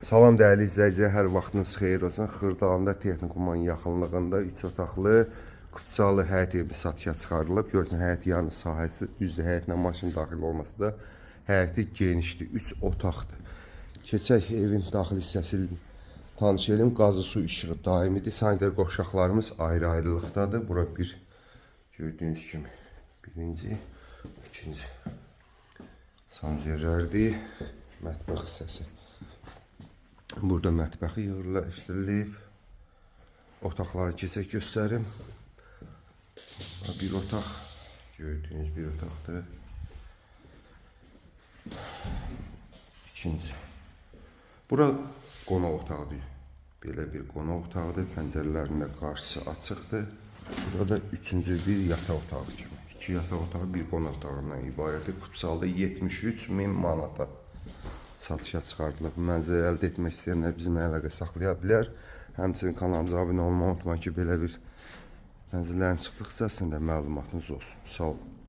Salam dəyərli izləyicilər, hər vaxtınız xeyir olsun. Xırdalanda Texnikumun yaxınlığında 3 otaqlı Kupçalı həyət evi satışa çıxarılıb. Görün, həyət yanı sahəsi düzdür, həyətinə maşın daxil olması da həyəti genişdir, 3 otaqdır. Keçək evin daxil hissəsini tanış edim. Qazı su işığı daimidir. Sanitar qovşaqlarımız ayrı-ayrılıqdadır. Bura bir gördüyünüz kimi birinci, ikinci sancərlərdir. Mətbəx hissəsi. Burada mətbəxi yerləşdirilib. Otaqları keçək göstərim. Bir otaq, gördüyünüz bir otaqdır. İkinci. Bura qonaq otağıdır. Belə bir qonaq otağıdır. Pəncərələrində qarşısı açıqdır. Burada üçüncü bir yataq otağı kimi. 2 yataq otağı, bir qonaq otağından ibarətdir. Kupçalıda 73.000 manata satışa çıxardılıb. Mənzərə əldə etmək istəyənlər bizimlə əlaqə saxlaya bilər. Həmçinin kanalımıza abunə olmağı unutmayın ki, belə bir mənzərələrin çıxdıq hissəsində məlumatınız olsun. Sağ olun.